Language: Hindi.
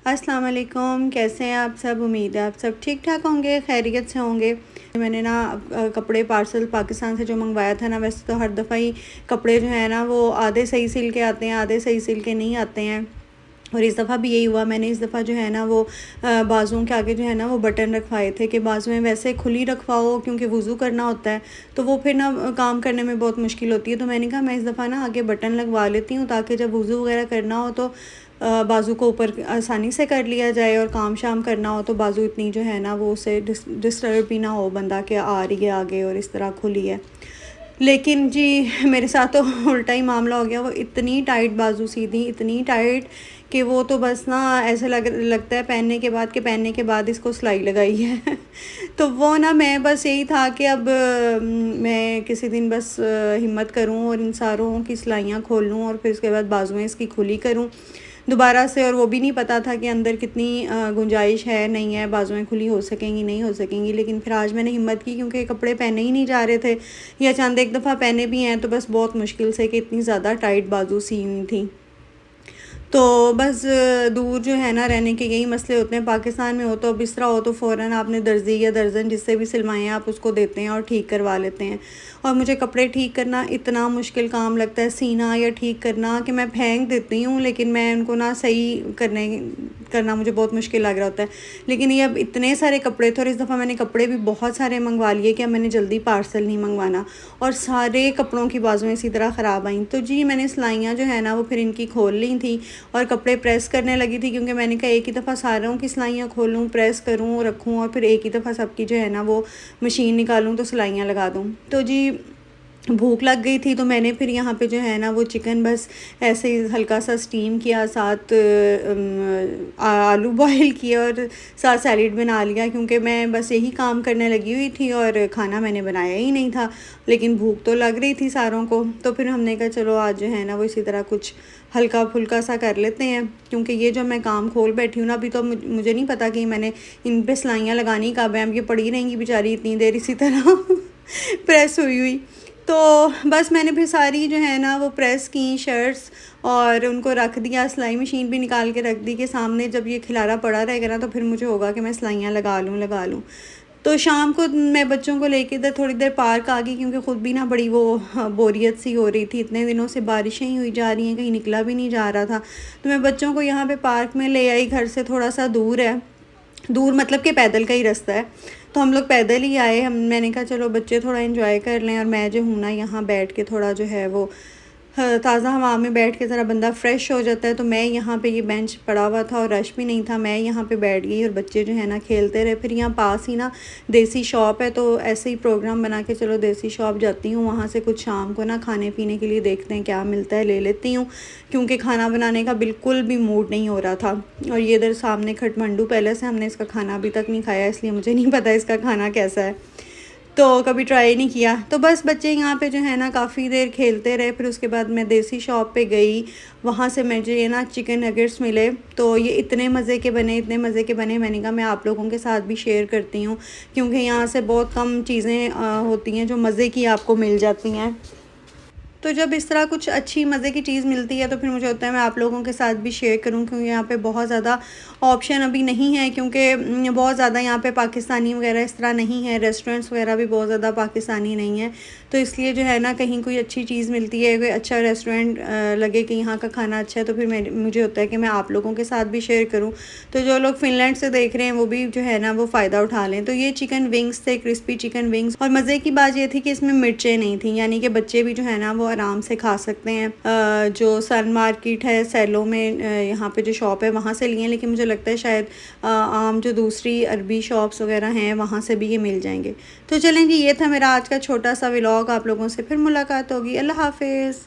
अस्सलाम वालेकुम, कैसे हैं आप सब। उम्मीद है आप सब ठीक ठाक होंगे, खैरियत से होंगे। मैंने ना कपड़े पार्सल पाकिस्तान से जो मंगवाया था ना, वैसे तो हर दफ़ा ही कपड़े जो है ना वो आधे सही सिल के आते हैं, आधे सही सिल के नहीं आते हैं। और इस दफ़ा भी यही हुआ। मैंने इस दफ़ा जो है ना वो बाजुओं के आगे जो है ना वो बटन रखवाए थे कि बाजुएं वैसे खुली रखवाओ, क्योंकि वज़ू करना होता है तो वो फिर ना काम करने में बहुत मुश्किल होती है। तो मैंने कहा मैं इस दफ़ा ना आगे बटन लगवा लेती हूँ, ताकि जब वज़ू वगैरह करना हो तो बाजू को ऊपर आसानी से कर लिया जाए, और काम शाम करना हो तो बाजू इतनी जो है ना वो उसे डिस्टर्ब भी ना हो बंदा कि आ रही है आगे और इस तरह खुली है। लेकिन जी मेरे साथ तो उल्टा ही मामला हो गया। वो इतनी टाइट बाजू सी थी, इतनी टाइट कि वो तो बस ना ऐसे लगता है पहनने के बाद, कि पहनने के बाद इसको सिलाई लगाई है। तो वो ना मैं बस यही था कि अब मैं किसी दिन बस हिम्मत करूं और इन सारों की सिलाइयाँ खोल लूँ, और फिर उसके बाद बाजुएं इसकी खुली करूं दोबारा से। और वो भी नहीं पता था कि अंदर कितनी गुंजाइश है, नहीं है, बाजुएं खुली हो सकेंगी नहीं हो सकेंगी। लेकिन फिर आज मैंने हिम्मत की, क्योंकि कपड़े पहने ही नहीं जा रहे थे, या चंद एक दफ़ा पहने भी हैं तो बस बहुत मुश्किल से, कि इतनी ज़्यादा टाइट बाजू सी हुई थी। तो बस दूर जो है ना रहने के यही मसले होते हैं। पाकिस्तान में हो तो अब इस तरह हो तो फ़ौरन आपने दर्जी या दर्जन जिससे भी सिलवाएं आप उसको देते हैं और ठीक करवा लेते हैं। और मुझे कपड़े ठीक करना इतना मुश्किल काम लगता है, सीना या ठीक करना, कि मैं फेंक देती हूँ, लेकिन मैं उनको ना सही करना मुझे बहुत मुश्किल लग रहा होता है। लेकिन ये अब इतने सारे कपड़े थे, और इस दफ़ा मैंने कपड़े भी बहुत सारे मंगवा लिए कि अब मैंने जल्दी पार्सल नहीं मंगवाना। और सारे कपड़ों की बाजुएं इसी तरह ख़राब आई। तो जी मैंने सिलाइयाँ जो है ना वो फिर इनकी खोल ली थी और कपड़े प्रेस करने लगी थी, क्योंकि मैंने कहा एक ही दफ़ा सारों की सिलाइयाँ खोलूँ, प्रेस करूँ, रखूँ, और फिर एक ही दफ़ा सबकी जो है ना वो मशीन निकालूँ तो सिलाइयाँ लगा दूँ। तो जी भूख लग गई थी, तो मैंने फिर यहाँ पे जो है ना वो चिकन बस ऐसे ही हल्का सा स्टीम किया, साथ आलू बॉईल किए और साथ सैलेड बना लिया, क्योंकि मैं बस यही काम करने लगी हुई थी और खाना मैंने बनाया ही नहीं था। लेकिन भूख तो लग रही थी सारों को, तो फिर हमने कहा चलो आज जो है ना वो इसी तरह कुछ हल्का फुल्का सा कर लेते हैं। क्योंकि ये जो मैं काम खोल बैठी हूँ ना, अभी तो मुझे नहीं पता कि मैंने इन पे सिलाइयाँ लगानी कब है। अब ये पड़ी रहेंगी बेचारी इतनी देर इसी तरह प्रेस हुई हुई। तो बस मैंने फिर सारी जो है ना वो प्रेस की शर्ट्स, और उनको रख दिया, सिलाई मशीन भी निकाल के रख दी कि सामने जब ये खिलारा पड़ा रहेगा ना तो फिर मुझे होगा कि मैं सिलाइयाँ लगा लूँ। तो शाम को मैं बच्चों को लेके इधर थोड़ी देर पार्क आ गई, क्योंकि ख़ुद भी ना बड़ी वो बोरियत सी हो रही थी। इतने दिनों से बारिशें ही हुई जा रही हैं, कहीं निकला भी नहीं जा रहा था। तो मैं बच्चों को यहाँ पे पार्क में ले आई, घर से थोड़ा सा दूर है, दूर मतलब कि पैदल का ही रास्ता है। तो हम लोग पैदल ही आए। मैंने कहा चलो बच्चे थोड़ा एंजॉय कर लें, और मैं जो हूँ ना यहाँ बैठ के थोड़ा जो है वो ताज़ा हवा में बैठ के ज़रा बंदा फ़्रेश हो जाता है। तो मैं यहाँ पे ये बेंच पड़ा हुआ था और रश भी नहीं था, मैं यहाँ पे बैठ गई और बच्चे जो है ना खेलते रहे। फिर यहाँ पास ही ना देसी शॉप है, तो ऐसे ही प्रोग्राम बना के चलो देसी शॉप जाती हूँ, वहाँ से कुछ शाम को ना खाने पीने के लिए देखते हैं क्या मिलता है, ले लेती हूँ। क्योंकि खाना बनाने का बिल्कुल भी मूड नहीं हो रहा था। और ये इधर सामने खटमंडू पैलेस है, हमने इसका खाना अभी तक नहीं खाया, इसलिए मुझे नहीं पता इसका खाना कैसा है, तो कभी ट्राई नहीं किया। तो बस बच्चे यहाँ पे जो है ना काफ़ी देर खेलते रहे। फिर उसके बाद मैं देसी शॉप पे गई, वहाँ से मुझे ये ना चिकन नगेट्स मिले। तो ये इतने मज़े के बने, इतने मज़े के बने, मैंने कहा मैं आप लोगों के साथ भी शेयर करती हूँ, क्योंकि यहाँ से बहुत कम चीज़ें होती हैं जो मज़े की आपको मिल जाती हैं। तो जब इस तरह कुछ अच्छी मज़े की चीज़ मिलती है तो फिर मुझे होता है मैं आप लोगों के साथ भी शेयर करूं, क्योंकि यहाँ पे बहुत ज़्यादा ऑप्शन अभी नहीं है, क्योंकि बहुत ज़्यादा यहाँ पे पाकिस्तानी वगैरह इस तरह नहीं है, रेस्टोरेंट्स वगैरह भी बहुत ज़्यादा पाकिस्तानी नहीं है। तो इसलिए जो है ना कहीं कोई अच्छी चीज़ मिलती है, कोई अच्छा रेस्टोरेंट लगे कि यहाँ का खाना अच्छा है, तो फिर मुझे होता है कि मैं आप लोगों के साथ भी शेयर करूँ। तो जो लोग फ़िनलैंड से देख रहे हैं वो भी जो है ना वो फ़ायदा उठा लें। तो ये चिकन विंग्स थे, क्रिस्पी चिकन विंग्स, और मज़े की बात ये थी कि इसमें मिर्चें नहीं थी, यानी कि बच्चे भी जो है ना वो आराम से खा सकते हैं। जो सन मार्केट है सैलो में, यहाँ पे जो शॉप है वहाँ से लिए हैं, लेकिन मुझे लगता है शायद आम जो दूसरी अरबी शॉप्स वगैरह हैं वहाँ से भी ये मिल जाएंगे। तो चलें जी, ये था मेरा आज का छोटा सा व्लॉग। आप लोगों से फिर मुलाकात होगी। अल्लाह हाफिज़।